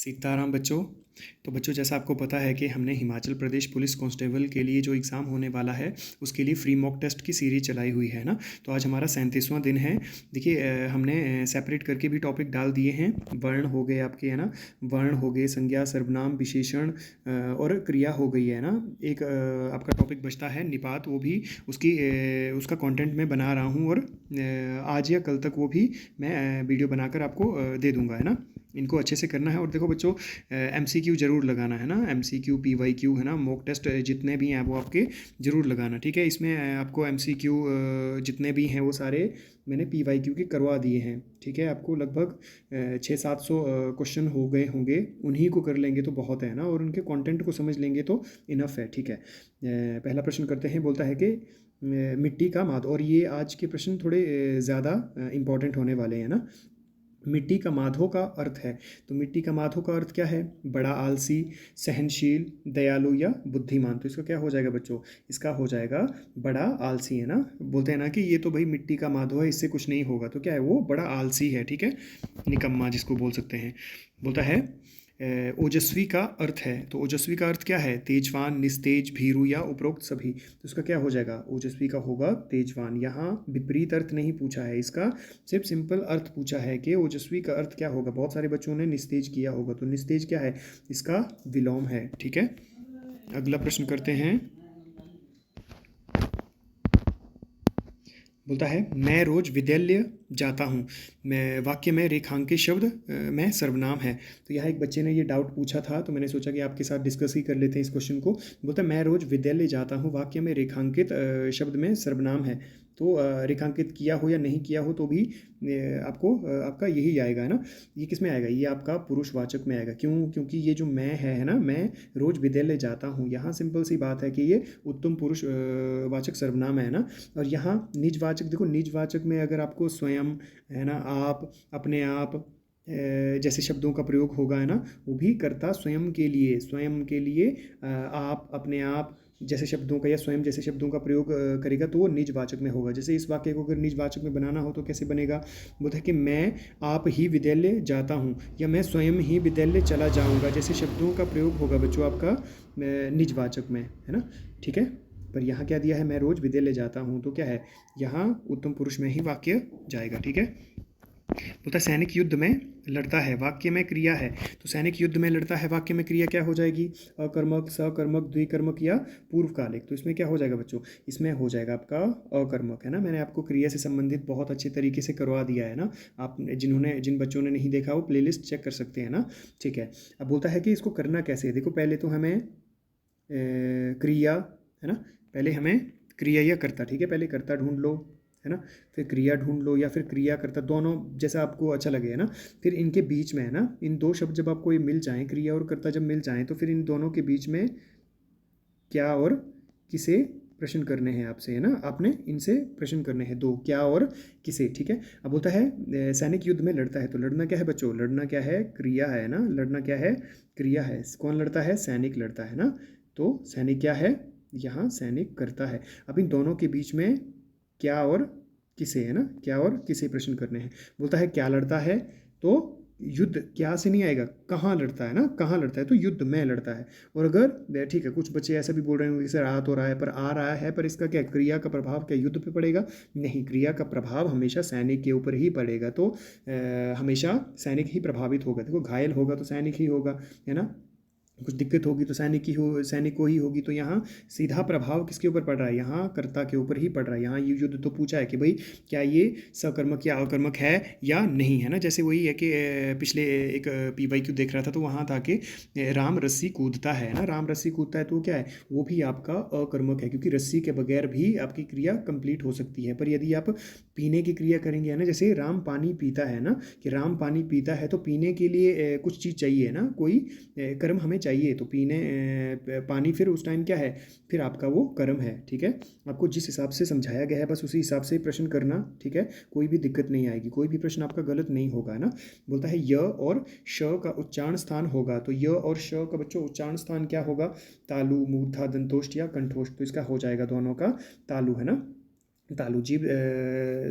सीताराम बच्चों। तो बच्चों, जैसा आपको पता है कि हमने हिमाचल प्रदेश पुलिस कांस्टेबल के लिए जो एग्ज़ाम होने वाला है उसके लिए फ्री मॉक टेस्ट की सीरीज चलाई हुई है ना। तो आज हमारा 37वां दिन है। देखिए, हमने सेपरेट करके भी टॉपिक डाल दिए हैं। वर्ण हो गए आपके, है ना। वर्ण हो गए, संज्ञा, सर्वनाम, विशेषण और क्रिया हो गई है ना। एक आपका टॉपिक बचता है निपात, वो भी उसका कंटेंट मैं बना रहा हूँ और आज या कल तक वो भी मैं वीडियो बनाकर आपको दे दूंगा, है ना। इनको अच्छे से करना है। और देखो बच्चों, MCQ ज़रूर लगाना है ना। MCQ, PYQ, है ना, मॉक टेस्ट जितने भी हैं वो आपके ज़रूर लगाना, ठीक है। इसमें आपको MCQ जितने भी हैं वो सारे मैंने PYQ के करवा दिए हैं, ठीक है। आपको लगभग 600-700 क्वेश्चन हो गए होंगे। उन्हीं को कर लेंगे तो बहुत है ना, और उनके कंटेंट को समझ लेंगे तो इनफ है, ठीक है। पहला प्रश्न करते हैं। बोलता है कि मिट्टी का माद, और ये आज के प्रश्न थोड़े ज़्यादा इंपॉर्टेंट होने वाले हैं ना। मिट्टी का माधो का अर्थ है। तो मिट्टी का माधो का अर्थ क्या है? बड़ा, आलसी, सहनशील, दयालु या बुद्धिमान। तो इसका क्या हो जाएगा बच्चों? इसका हो जाएगा बड़ा आलसी, है ना। बोलते हैं ना कि ये तो भाई मिट्टी का माधो है, इससे कुछ नहीं होगा। तो क्या है? वो बड़ा आलसी है, ठीक है। निकम्मा जिसको बोल सकते हैं। बोलता है ओजस्वी का अर्थ है। तो ओजस्वी का अर्थ क्या है? तेजवान, निस्तेज, भीरू या उपरोक्त सभी। तो इसका क्या हो जाएगा? ओजस्वी का होगा तेजवान। यहाँ विपरीत अर्थ नहीं पूछा है इसका, सिर्फ सिंपल अर्थ पूछा है कि ओजस्वी का अर्थ क्या होगा। बहुत सारे बच्चों ने निस्तेज किया होगा, तो निस्तेज क्या है? इसका विलोम है, ठीक है। अगला प्रश्न करते हैं। बोलता है मैं रोज विद्यालय जाता हूँ। मैं वाक्य में रेखांकित शब्द में सर्वनाम है। तो यहाँ एक बच्चे ने ये डाउट पूछा था, तो मैंने सोचा कि आपके साथ डिस्कस ही कर लेते हैं इस क्वेश्चन को। बोलता है मैं रोज विद्यालय जाता हूँ, वाक्य में रेखांकित शब्द में सर्वनाम है। तो रेखांकित किया हो या नहीं किया हो तो भी आपका यही आएगा, है ना। ये किस में आएगा? ये आपका पुरुषवाचक में आएगा। क्यों? क्योंकि ये जो मैं है ना, मैं रोज विद्यालय जाता हूँ, यहाँ सिंपल सी बात है कि ये उत्तम पुरुष वाचक सर्वनाम है ना। और यहाँ निजवाचक, देखो निजवाचक में अगर आपको स्वयं, है ना, आप, अपने आप जैसे शब्दों का प्रयोग होगा, है ना, वो भी कर्ता स्वयं के लिए, स्वयं के लिए आप, अपने आप जैसे शब्दों का या स्वयं जैसे शब्दों का प्रयोग करेगा तो वो निजवाचक में होगा। जैसे इस वाक्य को अगर निजवाचक में बनाना हो तो कैसे बनेगा? बोलता है कि मैं आप ही विद्यालय जाता हूँ या मैं स्वयं ही विद्यालय चला जाऊँगा। जैसे शब्दों का प्रयोग होगा बच्चों आपका निजवाचक में, है ना, ठीक है। पर यहाँ क्या दिया है? मैं रोज विद्यालय जाता हूँ, तो क्या है? यहाँ उत्तम पुरुष में ही वाक्य जाएगा, ठीक है। बोलता है सैनिक युद्ध में लड़ता है, वाक्य में क्रिया है। तो सैनिक युद्ध में लड़ता है, वाक्य में क्रिया क्या हो जाएगी? अकर्मक, सकर्मक, द्विकर्मक या पूर्वकालिक। तो इसमें क्या हो जाएगा बच्चों? इसमें हो जाएगा आपका अकर्मक, है ना। मैंने आपको क्रिया से संबंधित बहुत अच्छे तरीके से करवा दिया है ना। आप जिन बच्चों ने नहीं देखा वो प्लेलिस्ट चेक कर सकते हैं ना, ठीक है। अब बोलता है कि इसको करना कैसे है। देखो पहले तो हमें क्रिया, है ना, पहले हमें क्रिया या कर्ता, ठीक है। पहले कर्ता ढूंढ लो, है ना, फिर क्रिया ढूंढ लो या फिर क्रिया कर्ता, दोनों जैसा आपको अच्छा लगे, है ना। फिर इनके बीच में, है ना, इन दो शब्द जब आपको ये मिल जाएं, क्रिया और कर्ता जब मिल जाएं, तो फिर इन दोनों के बीच में क्या और किसे प्रश्न करने हैं आपसे, है ना। आपने इनसे प्रश्न करने हैं दो, क्या और किसे, ठीक है। अब बोलता है सैनिक युद्ध में लड़ता है। तो लड़ना क्या है बच्चों? लड़ना क्या है? क्रिया है ना। लड़ना क्या है? क्रिया है। कौन लड़ता है? सैनिक लड़ता है ना। तो सैनिक क्या है? यहाँ सैनिक करता है। अब इन दोनों के बीच में क्या और किसे, है ना, क्या और किसे प्रश्न करने हैं। बोलता है क्या लड़ता है। तो युद्ध क्या से नहीं आएगा, कहाँ लड़ता है ना, कहाँ लड़ता है, तो युद्ध में लड़ता है। और अगर ठीक है, कुछ बच्चे ऐसा भी बोल रहे होंगे सर आ तो रहा है, पर आ रहा है, पर इसका क्या क्रिया का प्रभाव क्या युद्ध पे पड़ेगा? नहीं, क्रिया का प्रभाव हमेशा सैनिक के ऊपर ही पड़ेगा। तो हमेशा सैनिक ही प्रभावित होगा। देखो घायल होगा तो सैनिक ही होगा, है ना। कुछ दिक्कत होगी तो सैनिक को ही होगी। तो यहाँ सीधा प्रभाव किसके ऊपर पड़ रहा है? यहाँ कर्ता के ऊपर ही पड़ रहा है। यहाँ ये युद्ध तो पूछा है कि भाई क्या ये सकर्मक या अकर्मक है या नहीं, है ना। जैसे वही है कि पिछले एक PYQ देख रहा था, तो वहाँ था कि राम रस्सी कूदता है ना। राम रस्सी कूदता है तो क्या है? वो भी आपका अकर्मक है, क्योंकि रस्सी के बगैर भी आपकी क्रिया कंप्लीट हो सकती है। पर यदि आप पीने की क्रिया करेंगे, है ना, जैसे राम पानी पीता है ना, कि राम पानी पीता है, तो पीने के लिए कुछ चीज़ चाहिए ना, कोई कर्म हमें चाहिए। तो पीने पानी फिर उस टाइम क्या है? फिर आपका वो कर्म है, ठीक है। आपको जिस हिसाब से समझाया गया है बस उसी हिसाब से प्रश्न करना, ठीक है। कोई भी दिक्कत नहीं आएगी, कोई भी प्रश्न आपका गलत नहीं होगा, है ना। बोलता है य और श का उच्चारण स्थान होगा। तो य और श का बच्चों उच्चारण स्थान क्या होगा? तालु, मूर्धा, दंतोष्ठ या कंठोष्ठ। तो इसका हो जाएगा दोनों का तालु, है ना। तालु जीभ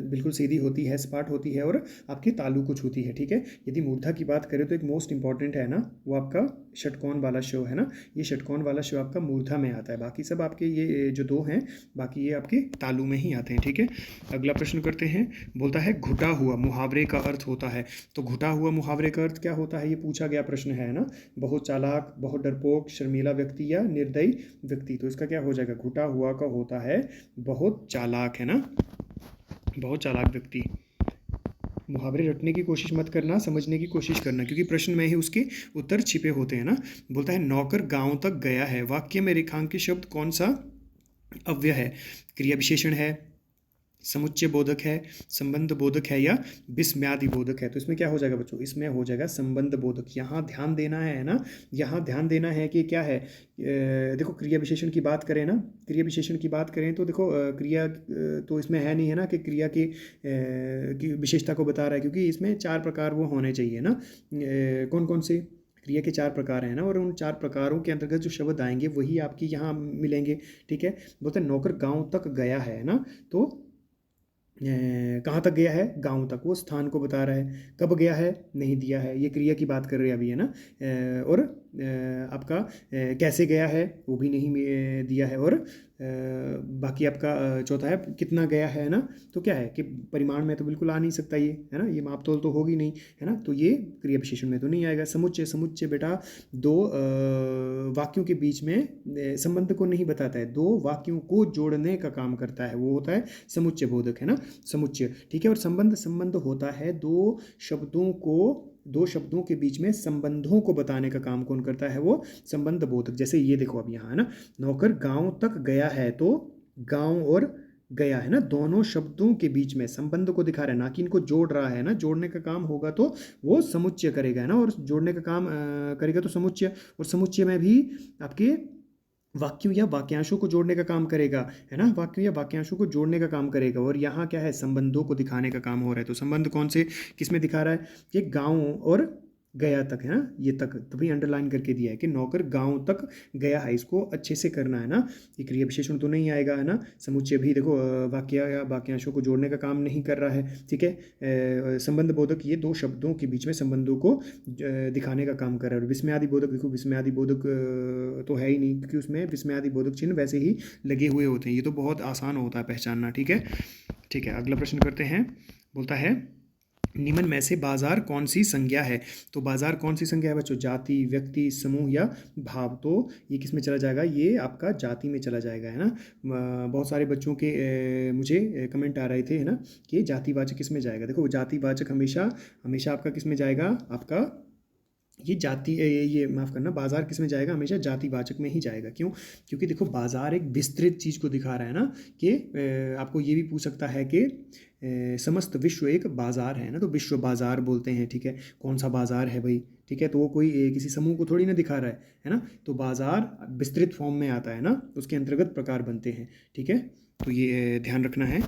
बिल्कुल सीधी होती है, सपाट होती है और आपकी तालु को छूती है, ठीक है। यदि मूर्धा की बात करें तो एक मोस्ट इंपॉर्टेंट है ना, वो आपका षटकोण वाला शव है ना, ये षटकोण वाला शव आपका मूर्धा में आता है। बाकी सब आपके ये जो दो हैं, बाकी ये आपके तालु में ही आते हैं, ठीक है। अगला प्रश्न करते हैं। बोलता है घुटा हुआ मुहावरे का अर्थ होता है। तो घुटा हुआ मुहावरे का अर्थ क्या होता है, ये पूछा गया प्रश्न है ना। बहुत चालाक, बहुत डरपोक, शर्मीला व्यक्ति या निर्दयी व्यक्ति। तो इसका क्या हो जाएगा, घुटा हुआ का होता है बहुत चालाक, है ना, बहुत चालाक व्यक्ति। मुहावरे रटने की कोशिश मत करना, समझने की कोशिश करना, क्योंकि प्रश्न में ही उसके उत्तर छिपे होते हैं ना। बोलता है नौकर गांव तक गया है। वाक्य में रेखांकित शब्द कौन सा अव्यय है? क्रिया विशेषण है, समुच्चय बोधक है, संबंध बोधक है या विस्मयादि बोधक है? तो इसमें क्या हो जाएगा बच्चों, इसमें हो जाएगा संबंध बोधक। यहाँ ध्यान देना है ना, यहाँ ध्यान देना है कि क्या है। देखो क्रिया विशेषण की बात करें ना, क्रिया विशेषण की बात करें तो देखो क्रिया तो इसमें है नहीं है ना कि क्रिया की विशेषता को बता रहा है, क्योंकि इसमें चार प्रकार वो होने चाहिए ना। कौन कौन से क्रिया के चार प्रकार हैं ना, और उन चार प्रकारों के अंतर्गत जो शब्द आएंगे वही आपकी यहाँ मिलेंगे, ठीक है। बोलते हैं नौकर गांव तक गया है ना, तो कहाँ तक गया है, गांव तक, वो स्थान को बता रहा है। कब गया है, नहीं दिया है, ये क्रिया की बात कर रहे हैं अभी, है ना। और आपका कैसे गया है, वो भी नहीं दिया है। और बाकी आपका चौथा है कितना गया है ना, तो क्या है कि परिमाण में तो बिल्कुल आ नहीं सकता ये, है ना, ये मापतोल तो होगी नहीं, है ना, तो ये क्रिया विशेषण में तो नहीं आएगा। समुच्चय, समुच्चय बेटा दो वाक्यों के बीच में संबंध को नहीं बताता है, दो वाक्यों को जोड़ने का काम करता है, वो होता है समुच्चय बोधक, है ना, समुच्चय, ठीक है। और संबंध, संबंध होता है दो शब्दों के बीच में संबंधों को बताने का काम कौन करता है, वो संबंध बोधक। जैसे ये देखो अब यहाँ, है ना, नौकर गांव तक गया है, तो गांव और गया, है ना, दोनों शब्दों के बीच में संबंध को दिखा रहा है, ना कि इनको जोड़ रहा है ना। जोड़ने का काम होगा तो वो समुच्चय करेगा, है ना, और जोड़ने का काम करेगा तो समुच्चय, और समुच्चय में भी आपके वाक्यों या वाक्यांशों को जोड़ने का काम करेगा, है ना, वाक्यों या वाक्यांशों को जोड़ने का काम करेगा। और यहाँ क्या है, संबंधों को दिखाने का काम हो रहा है। तो संबंध कौन से किस में दिखा रहा है, कि गांव और गया तक, है ना, ये तक तभी अंडरलाइन करके दिया है कि नौकर गांव तक गया है, इसको अच्छे से करना है ना। ये क्रिया विशेषण तो नहीं आएगा, है ना। समुच्चय भी देखो वाक्य या वाक्यांशों को जोड़ने का काम नहीं कर रहा है, ठीक है। संबंध बोधक ये दो शब्दों के बीच में संबंधों को दिखाने का काम कर रहा है। और विस्मयादि बोधक देखो, विस्मयादि बोधक तो है ही नहीं, क्योंकि उसमें विस्मयादि बोधक चिन्ह वैसे ही लगे हुए होते हैं। ये तो बहुत आसान होता है पहचानना, ठीक है। ठीक है, अगला प्रश्न करते हैं। बोलता है निम्न में से बाजार कौन सी संज्ञा है? तो बाजार कौन सी संज्ञा है बच्चों, जाति, व्यक्ति, समूह या भाव? तो ये किस में चला जाएगा, ये आपका जाति में चला जाएगा, है ना। बहुत सारे बच्चों के मुझे कमेंट आ रहे थे, है ना, कि जातिवाचक किस में जाएगा। देखो जातिवाचक हमेशा हमेशा आपका किस में जाएगा, आपका ये जाति ये माफ़ करना, बाजार किस में जाएगा, हमेशा जातिवाचक में ही जाएगा। क्यों? क्योंकि देखो बाजार एक विस्तृत चीज़ को दिखा रहा है ना, कि आपको ये भी पूछ सकता है कि समस्त विश्व एक बाजार है ना, तो विश्व बाजार बोलते हैं, ठीक है। कौन सा बाजार है भाई, ठीक है, तो वो कोई किसी समूह को थोड़ी ना दिखा रहा है ना। तो बाजार विस्तृत फॉर्म में आता है ना, उसके अंतर्गत प्रकार बनते हैं, ठीक है। तो ये ध्यान रखना है,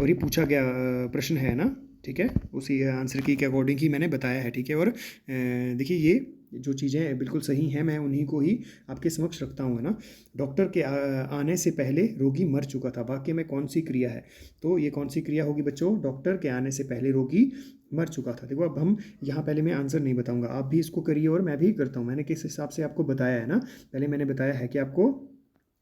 और ये पूछा गया प्रश्न है ना, ठीक है, उसी आंसर की के अकॉर्डिंग ही मैंने बताया है, ठीक है। और देखिए ये जो चीज़ें बिल्कुल सही हैं, मैं उन्हीं को ही आपके समक्ष रखता हूँ, है ना। डॉक्टर के आने से पहले रोगी मर चुका था। वाक्य में कौन सी क्रिया है? तो ये कौन सी क्रिया होगी बच्चों, डॉक्टर के आने से पहले रोगी मर चुका था। देखो अब हम यहाँ पहले मैं आंसर नहीं बताऊँगा, आप भी इसको करिए और मैं भी करता हूँ। मैंने किस हिसाब से आपको बताया है ना, पहले मैंने बताया है कि आपको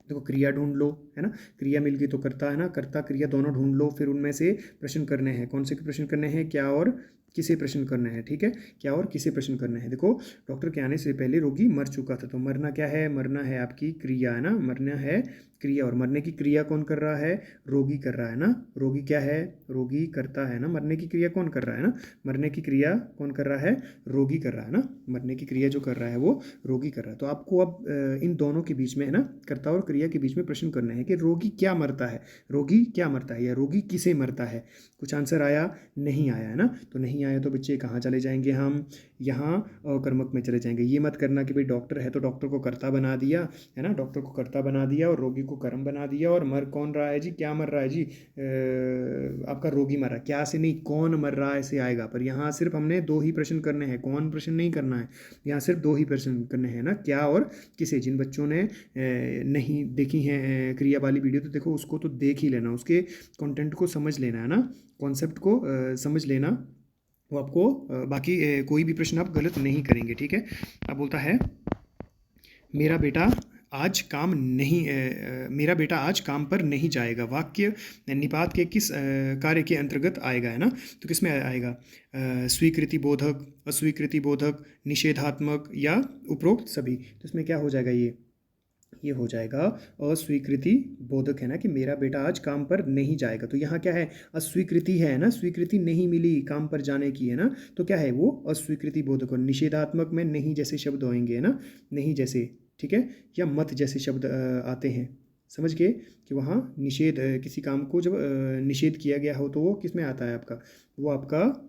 देखो क्रिया ढूंढ लो, है ना, क्रिया मिल गई तो करता, है ना, कर्ता क्रिया दोनों ढूंढ लो, फिर उनमें से प्रश्न करने हैं। कौन से प्रश्न करने हैं, क्या और किसे प्रश्न करने हैं, ठीक है, क्या और किसे प्रश्न करने हैं। देखो डॉक्टर के आने से पहले रोगी मर चुका था, तो मरना क्या है, मरना है आपकी क्रिया, है ना, मरना है क्रिया। और मरने की क्रिया कौन कर रहा है, रोगी कर रहा है ना। रोगी क्या है, रोगी करता है ना, मरने की क्रिया कौन कर रहा है ना, मरने की क्रिया कौन कर रहा है, रोगी कर रहा है ना, मरने की क्रिया जो कर रहा है वो रोगी कर रहा है। तो आपको अब इन दोनों के बीच में, है ना, कर्ता और क्रिया के बीच में प्रश्न करना है कि रोगी क्या मरता है, रोगी क्या मरता है, या रोगी किसे मरता है। कुछ आंसर आया, नहीं आया, है ना, तो नहीं आया तो बच्चे कहाँ चले जाएंगे हम, यहाँ अकर्मक में चले जाएंगे। ये मत करना कि भाई डॉक्टर है तो डॉक्टर को कर्ता बना दिया, है ना, डॉक्टर को कर्ता बना दिया और रोगी को कर्म बना दिया, और मर कौन रहा है जी, क्या मर रहा है जी, आपका रोगी मर रहा है, क्या से नहीं, कौन मर रहा है ऐसे आएगा। पर यहाँ सिर्फ हमने दो ही प्रश्न करने हैं, कौन प्रश्न नहीं करना है, यहाँ सिर्फ दो ही प्रश्न करने हैं ना, क्या और किसे। जिन बच्चों ने नहीं देखी है क्रिया वाली वीडियो तो देखो, उसको तो देख ही लेना, उसके कंटेंट को समझ लेना, है ना, कॉन्सेप्ट को समझ लेना, वो आपको बाकी कोई भी प्रश्न आप गलत नहीं करेंगे, ठीक है। अब बोलता है मेरा बेटा आज काम नहीं मेरा बेटा आज काम पर नहीं जाएगा, वाक्य निपात के किस कार्य के अंतर्गत आएगा, है ना, तो किस में आएगा, स्वीकृति बोधक, अस्वीकृति बोधक, निषेधात्मक या उपरोक्त सभी। तो इसमें क्या हो जाएगा, ये हो जाएगा अस्वीकृति बोधक, है ना, कि मेरा बेटा आज काम पर नहीं जाएगा। तो यहाँ क्या है, अस्वीकृति है ना, स्वीकृति नहीं मिली काम पर जाने की, है ना, तो क्या है वो अस्वीकृति बोधक। और निषेधात्मक में नहीं जैसे शब्द होंगे, है ना, नहीं जैसे, ठीक है, या मत जैसे शब्द आते हैं, समझ गए कि वहाँ निषेध, किसी काम को जब निषेध किया गया हो तो वो किस में आता है आपका, वो आपका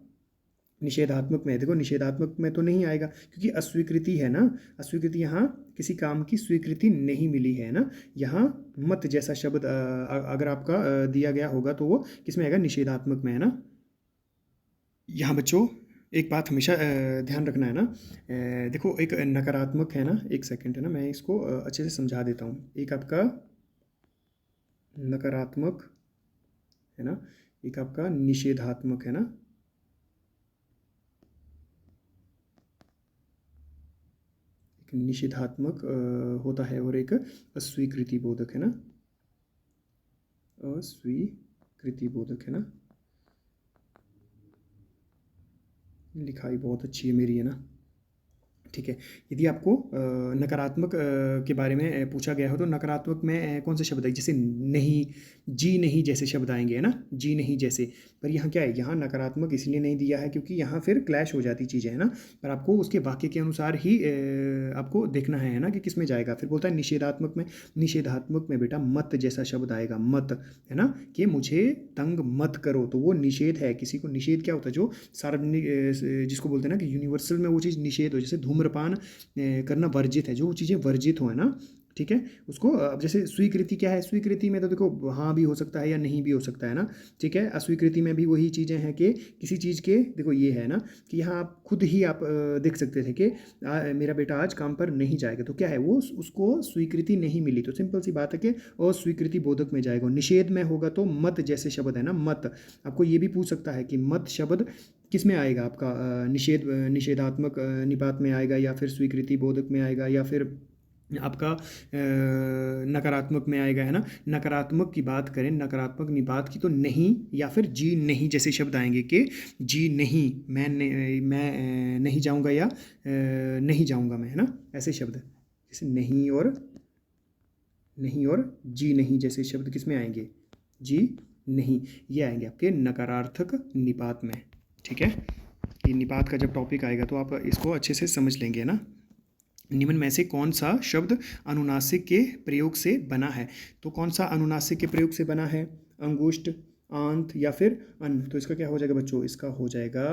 निषेधात्मक में। देखो निषेधात्मक में तो नहीं आएगा क्योंकि अस्वीकृति है ना, अस्वीकृति, यहाँ किसी काम की स्वीकृति नहीं मिली है ना। यहाँ मत जैसा शब्द अगर आपका दिया गया होगा तो वो किस में आएगा, निषेधात्मक में, है ना। यहाँ बच्चों एक बात हमेशा ध्यान रखना है ना, देखो एक नकारात्मक है ना, एक सेकंड, है ना, मैं इसको अच्छे से समझा देता हूँ। एक आपका नकारात्मक है ना, एक आपका निषेधात्मक है ना, एक निषेधात्मक होता है और एक अस्वीकृति बोधक, है ना, अस्वीकृति बोधक, है ना। लिखाई बहुत अच्छी है मेरी, है ना, ठीक है। यदि आपको नकारात्मक के बारे में पूछा गया हो तो नकारात्मक में कौन से शब्द है, जैसे नहीं, जी नहीं जैसे शब्द आएंगे, है ना, जी नहीं जैसे। पर यहाँ क्या है, यहाँ नकारात्मक इसलिए नहीं दिया है क्योंकि यहाँ फिर क्लैश हो जाती चीज़ें, है ना, पर आपको उसके वाक्य के अनुसार ही आपको देखना है ना, कि किस में जाएगा। फिर बोलता है निषेधात्मक में, निषेधात्मक में बेटा मत जैसा शब्द आएगा, मत, है ना, कि मुझे तंग मत करो, तो वो निषेध है। किसी को निषेध क्या होता है, जो सार्वजनिक, जिसको बोलते हैं ना कि यूनिवर्सल में वो चीज़ निषेध हो, जैसे धूम्रपान करना वर्जित है, जो चीज़ें वर्जित हो, है ना, ठीक है, उसको। अब जैसे स्वीकृति क्या है, स्वीकृति में तो देखो हाँ भी हो सकता है या नहीं भी हो सकता है ना, ठीक है। अस्वीकृति में भी वही चीज़ें हैं कि किसी चीज़ के, देखो ये है ना कि यहाँ आप खुद ही आप देख सकते थे कि मेरा बेटा आज काम पर नहीं जाएगा, तो क्या है वो, उसको स्वीकृति नहीं मिली, तो सिंपल सी बात है कि अस्वीकृति बोधक में जाएगा। निषेध में होगा तो मत जैसे शब्द है ना, मत। आपको ये भी पूछ सकता है कि मत शब्द किस में आएगा आपका, निषेधात्मक निपात में आएगा, या फिर स्वीकृति बोधक में आएगा, या फिर आपका नकारात्मक में आएगा, है ना। नकारात्मक की बात करें, नकारात्मक निपात की, तो नहीं या फिर जी नहीं जैसे शब्द आएंगे कि जी नहीं, मैं नहीं जाऊंगा, या नहीं जाऊंगा मैं, है ना, ऐसे शब्द, जैसे नहीं और जी नहीं जैसे शब्द किस में आएंगे, जी नहीं, ये आएंगे आपके नकारार्थक निपात में, ठीक है। ये निपात का जब टॉपिक आएगा तो आप इसको अच्छे से समझ लेंगे ना। निम्न में से कौन सा शब्द अनुनासिक के प्रयोग से बना है, तो कौन सा अनुनासिक के प्रयोग से बना है, अंगुष्ठ, आंत या फिर अन। तो इसका क्या हो जाएगा बच्चों, इसका हो जाएगा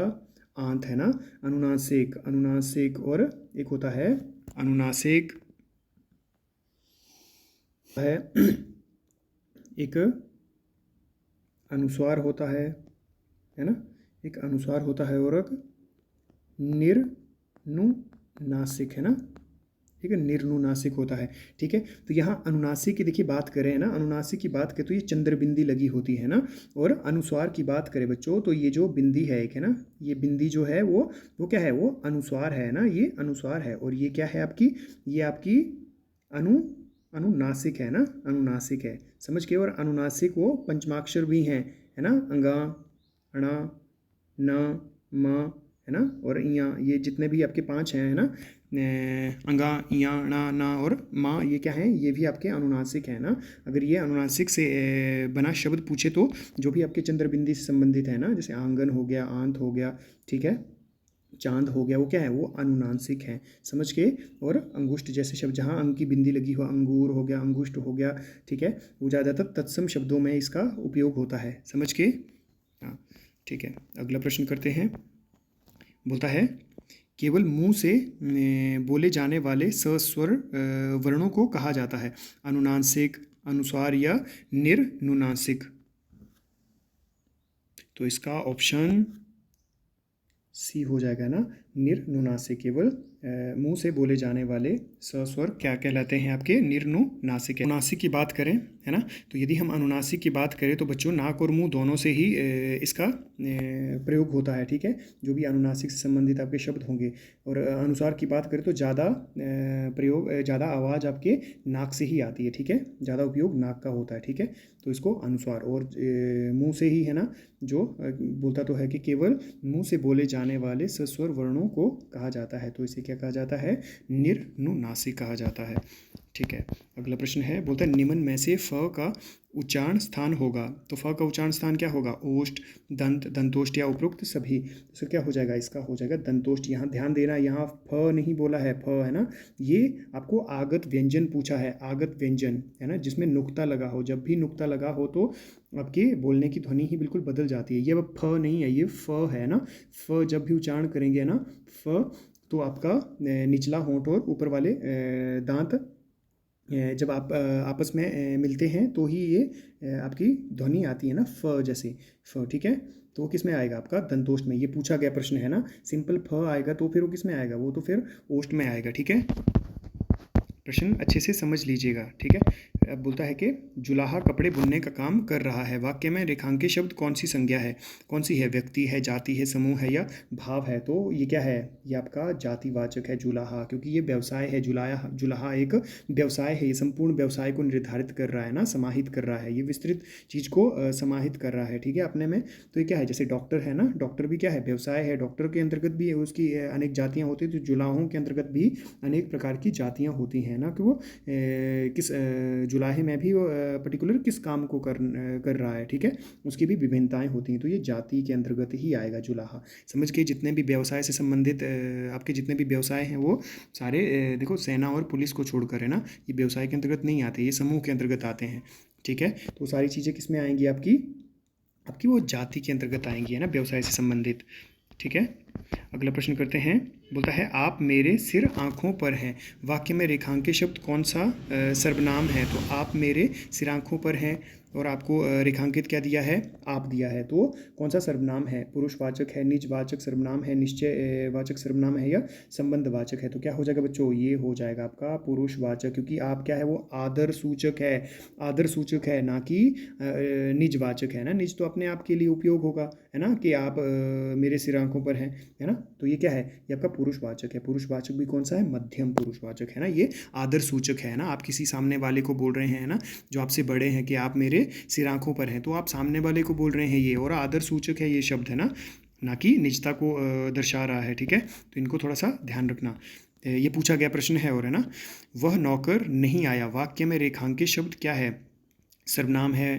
आंत, है ना। अनुनासिक, अनुनासिक, और एक होता है अनुनासिक है, एक अनुस्वार होता है ना, एक अनुस्वार होता है, और एक निर्नुनासिक, है ना, ठीक है, निर्नुनासिक होता है, ठीक है। तो यहाँ अनुनासिक की देखिए बात करें ना, अनुनासिक की बात करें तो ये चंद्रबिंदी लगी होती है ना, और अनुस्वार की बात करें बच्चों तो ये जो बिंदी है एक, है ना, ये बिंदी जो है वो क्या है, वो अनुस्वार है ना, ये अनुस्वार है। और ये क्या है आपकी, ये आपकी अनुनासिक है ना, अनुनासिक है, समझ के। और अनुनासिक वो पंचमाक्षर भी हैं, है ना, अंगा, अणा, न, म, है ना, और इया, ये जितने भी आपके पांच हैं, है ना, अंगा, इया, णा, ना और माँ, ये क्या है, ये भी आपके अनुनासिक है ना। अगर ये अनुनासिक से बना शब्द पूछे तो जो भी आपके चंद्रबिंदी से संबंधित है ना, जैसे आंगन हो गया, आंत हो गया, ठीक है, चांद हो गया, वो क्या है, वो अनुनासिक है, समझ के। और अंगुष्ठ जैसे शब्द जहाँ अंग की बिंदी लगी हो, अंगूर हो गया, अंगुष्ठ हो गया, ठीक है, वो ज़्यादातर तत्सम शब्दों में इसका उपयोग होता है, समझ के। हाँ ठीक है, अगला प्रश्न करते हैं। बोलता है केवल मुंह से बोले जाने वाले सस्वर वर्णों को कहा जाता है? अनुनासिक, अनुस्वार या निर्नुनासिक? तो इसका ऑप्शन सी हो जाएगा ना, निर्नुनासिक। केवल मुंह से बोले जाने वाले सस्वर क्या कहलाते हैं आपके? निर्नुनासिक। अनुनासिक की बात करें, है ना, तो यदि हम अनुनासिक की बात करें तो बच्चों नाक और मुंह दोनों से ही इसका प्रयोग होता है, ठीक है, जो भी अनुनासिक से संबंधित आपके शब्द होंगे। और अनुसार की बात करें तो ज़्यादा प्रयोग, ज़्यादा आवाज़ आपके नाक से ही आती है, ठीक है, ज़्यादा उपयोग नाक का होता है, ठीक है, तो इसको अनुस्वार। और मुंह से ही, है ना, जो बोलता तो है कि केवल मुंह से बोले जाने वाले सस्वर वर्णों को कहा जाता है, तो इसे क्या कहा जाता है? निर्नुनासिक कहा जाता है, ठीक है। अगला प्रश्न है, बोलता है निम्न में से फ का उच्चारण स्थान होगा, तो फ का उच्चारण स्थान क्या होगा? ओष्ठ, दंत, दंतोष्ठ या उपरोक्त सभी? तो क्या हो जाएगा? इसका हो जाएगा दंतोष्ठ। यहाँ ध्यान देना, यहाँ फ नहीं बोला है, फ, है ना, ये आपको आगत व्यंजन पूछा है, आगत व्यंजन, है ना, जिसमें नुक्ता लगा हो। जब भी नुक्ता लगा हो तो आपके बोलने की ध्वनि ही बिल्कुल बदल जाती है। ये अब फ नहीं है, ये फ है ना। फ जब भी उच्चारण करेंगे ना, फ, तो आपका निचला होंठ और ऊपर वाले दांत जब आप आपस में मिलते हैं तो ही ये आपकी ध्वनि आती है ना, फ जैसे, फ, ठीक है। तो वो किस में आएगा? आपका दंतोष्ठ में। ये पूछा गया प्रश्न है ना, सिंपल फ आएगा तो फिर वो किस में आएगा? वो तो फिर ओष्ठ में आएगा, ठीक है। प्रश्न अच्छे से समझ लीजिएगा, ठीक है। अब बोलता है कि जुलाहा कपड़े बुनने का काम कर रहा है। वाक्य में रेखांकित शब्द कौन सी संज्ञा है? कौन सी है? व्यक्ति है, जाति है, समूह है या भाव है? तो ये क्या है? ये आपका जातिवाचक है, जुलाहा, क्योंकि ये व्यवसाय है। जुलाहा एक व्यवसाय है, ये संपूर्ण व्यवसाय को निर्धारित कर रहा है ना, समाहित कर रहा है, ये विस्तृत चीज़ को समाहित कर रहा है, ठीक है, अपने में। तो ये क्या है? जैसे डॉक्टर है ना, डॉक्टर भी क्या है? व्यवसाय है। डॉक्टर के अंतर्गत भी उसकी अनेक जातियाँ होती हैं, तो जुलाहों के अंतर्गत भी अनेक प्रकार की जातियाँ होती हैं ना, कि वो किस जुलाहे में भी वो पर्टिकुलर किस काम को कर रहा है, ठीक है, उसकी भी विभिन्नताएं होती हैं। तो ये जाति के अंतर्गत ही आएगा जुलाहा। समझ के, जितने भी व्यवसाय से संबंधित आपके जितने भी व्यवसाय हैं वो सारे देखो, सेना और पुलिस को छोड़कर, है ना, ये व्यवसाय के अंतर्गत नहीं आते, ये समूह के अंतर्गत आते हैं, ठीक है। तो सारी चीज़ें किस में आएंगी? आपकी आपकी वो जाति के अंतर्गत आएंगी, है ना, व्यवसाय से संबंधित, ठीक है। अगला प्रश्न करते हैं, बोलता है आप मेरे सिर आँखों पर हैं। वाक्य में रेखांकित शब्द कौन सा सर्वनाम है? तो आप मेरे सिर आँखों पर हैं, और आपको रेखांकित क्या दिया है? आप दिया है, तो कौन सा सर्वनाम है? पुरुषवाचक है, निजवाचक सर्वनाम है, निश्चयवाचक सर्वनाम है या संबंधवाचक है? तो क्या हो जाएगा बच्चों? ये हो जाएगा आपका पुरुषवाचक, क्योंकि आप क्या है? वो आदर सूचक है, आदर सूचक है, ना कि निजवाचक है ना। निज तो अपने आप के लिए उपयोग होगा, है ना, कि आप मेरे सिर आँखों पर हैं, है ना। तो ये क्या है? ये आपका पुरुषवाचक है। पुरुषवाचक भी कौन सा है? मध्यम पुरुषवाचक, है ना। ये आदर सूचक है ना, आप किसी सामने वाले को बोल रहे हैं ना, जो आपसे बड़े हैं, कि आप मेरे सिर आँखों पर हैं, तो आप सामने वाले को बोल रहे हैं ये, और आदर सूचक है ये शब्द, है ना कि निजता को दर्शा रहा है, ठीक है। तो इनको थोड़ा सा ध्यान रखना। ये पूछा गया प्रश्न है, और है ना, वह नौकर नहीं आया। वाक्य में रेखांकित शब्द क्या है? सर्वनाम है,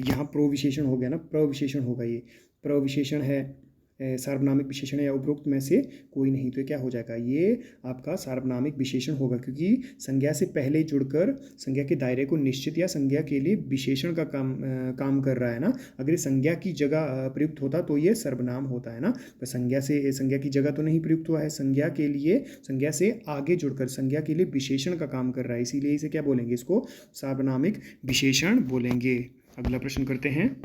यहाँ प्रोविशेषण हो गया ना, प्रविशेषण होगा, ये प्रविशेषण है, सार्वनामिक विशेषण है, या उपरोक्त में से कोई नहीं। तो ये क्या हो जाएगा? ये आपका सार्वनामिक विशेषण होगा, क्योंकि संज्ञा से पहले जुड़कर संज्ञा के दायरे को निश्चित या संज्ञा के लिए विशेषण का काम कर रहा है ना। अगर ये संज्ञा की जगह प्रयुक्त होता तो ये सर्वनाम होता है ना, तो संज्ञा की जगह तो नहीं प्रयुक्त हुआ है, संज्ञा के लिए, संज्ञा से आगे जुड़कर संज्ञा के लिए विशेषण का काम कर रहा है, इसीलिए इसे क्या बोलेंगे? इसको सार्वनामिक विशेषण बोलेंगे। अगला प्रश्न करते हैं,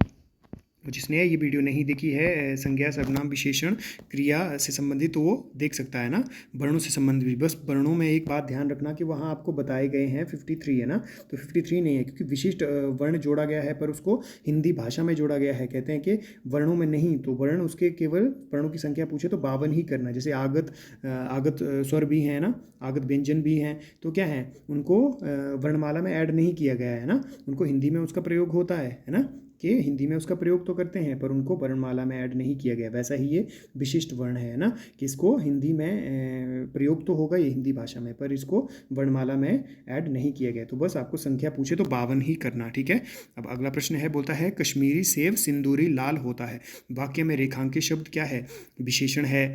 जिसने ये वीडियो नहीं देखी है संज्ञा, सर्वनाम, विशेषण, क्रिया से संबंधित, तो वो देख सकता है ना। वर्णों से संबंधित भी, बस वर्णों में एक बात ध्यान रखना कि वहाँ आपको बताए गए हैं 53, है ना, तो 53 नहीं है, क्योंकि विशिष्ट वर्ण जोड़ा गया है, पर उसको हिंदी भाषा में जोड़ा गया है। कहते हैं कि वर्णों में नहीं, तो वर्ण उसके केवल वर्णों की संख्या पूछे तो 52 ही करना। जैसे आगत स्वर भी हैं ना, आगत व्यंजन भी हैं, तो क्या है? उनको वर्णमाला में ऐड नहीं किया गया है ना, उनको हिंदी में उसका प्रयोग होता है ना, कि हिंदी में उसका प्रयोग तो करते हैं, पर उनको वर्णमाला में ऐड नहीं किया गया। वैसा ही ये विशिष्ट वर्ण है ना, कि इसको हिंदी में प्रयोग तो होगा ये हिंदी भाषा में, पर इसको वर्णमाला में ऐड नहीं किया गया। तो बस आपको संख्या पूछे तो 52 ही करना, ठीक है। अब अगला प्रश्न है, बोलता है कश्मीरी सेब सिंदूरी लाल होता है। वाक्य में रेखांकित शब्द क्या है? विशेषण है,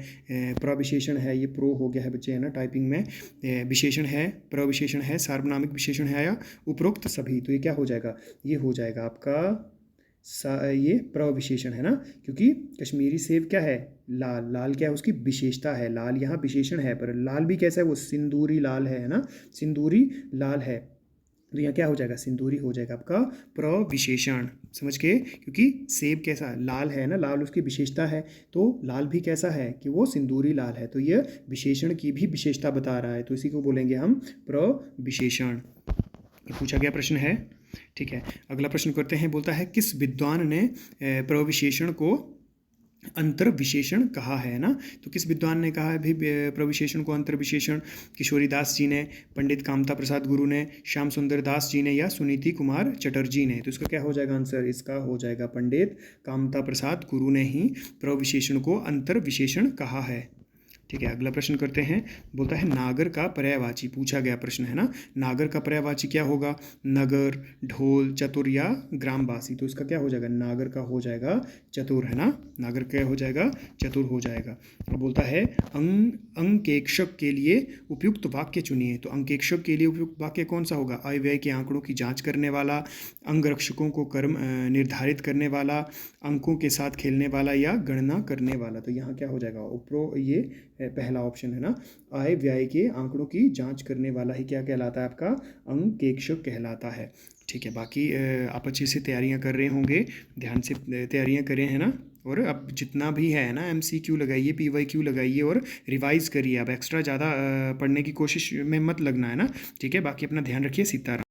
प्रविशेषण है, ये प्रो हो गया है बच्चे, है ना, टाइपिंग में। विशेषण है, प्रविशेषण है, सार्वनामिक विशेषण है, या उपरोक्त सभी? तो ये क्या हो जाएगा? ये हो जाएगा आपका ये प्रविशेषण है ना, क्योंकि कश्मीरी सेब क्या है, लाल, लाल क्या है उसकी विशेषता है, लाल यहाँ विशेषण है, पर लाल भी कैसा है, वो सिंदूरी लाल है ना, सिंदूरी लाल है। तो यहाँ क्या हो जाएगा, सिंदूरी हो जाएगा आपका प्रविशेषण, समझ के, क्योंकि सेब कैसा लाल है ना, लाल उसकी विशेषता है, तो लाल भी कैसा है कि वो सिंदूरी लाल है, तो ये विशेषण की भी विशेषता बता रहा है, तो इसी को बोलेंगे हम प्रविशेषण। ये पूछा गया प्रश्न है। ठीक है, अगला प्रश्न करते हैं। बोलता है किस विद्वान ने प्रविशेषण को अंतर विशेषण कहा है ना, तो किस विद्वान ने कहा है भी प्रविशेषण को अंतर विशेषण, किशोरीदास जी ने, पंडित कामता प्रसाद गुरु ने, श्याम सुंदर दास जी ने, या सुनीति कुमार चटर्जी ने। तो इसका क्या हो जाएगा आंसर, इसका हो जाएगा पंडित कामता प्रसाद गुरु ने ही प्रविशेषण को अंतर विशेषण कहा है। ठीक है, अगला प्रश्न करते हैं। बोलता है नागर का पर्यायवाची, पूछा गया प्रश्न है ना, नागर का पर्यायवाची क्या होगा, नगर, ढोल, चतुर या ग्रामवासी। तो इसका क्या हो जाएगा, नागर का हो जाएगा चतुर, है ना, नागर क्या हो जाएगा, चतुर हो जाएगा। और बोलता है अंकेक्षक के लिए उपयुक्त वाक्य चुनिए। तो अंकेक्षक के लिए उपयुक्त वाक्य कौन सा होगा, आय व्यय के आंकड़ों की जांच करने वाला, अंगरक्षकों को कर्म निर्धारित करने वाला, अंकों के साथ खेलने वाला, या गणना करने वाला। तो यहाँ क्या हो जाएगा, ये पहला ऑप्शन है ना, आय व्यय के आंकड़ों की जांच करने वाला ही क्या कहलाता है, आपका अंकेक्षक कहलाता है। ठीक है, बाकी आप अच्छे से तैयारियां कर रहे होंगे, ध्यान से तैयारियां करें, है ना, और अब जितना भी है ना MCQ लगाइए, PYQ लगाइए और रिवाइज करिए। अब एक्स्ट्रा ज़्यादा पढ़ने की कोशिश में मत लगना, है ना। ठीक है, बाकी अपना ध्यान रखिए। सीताराम।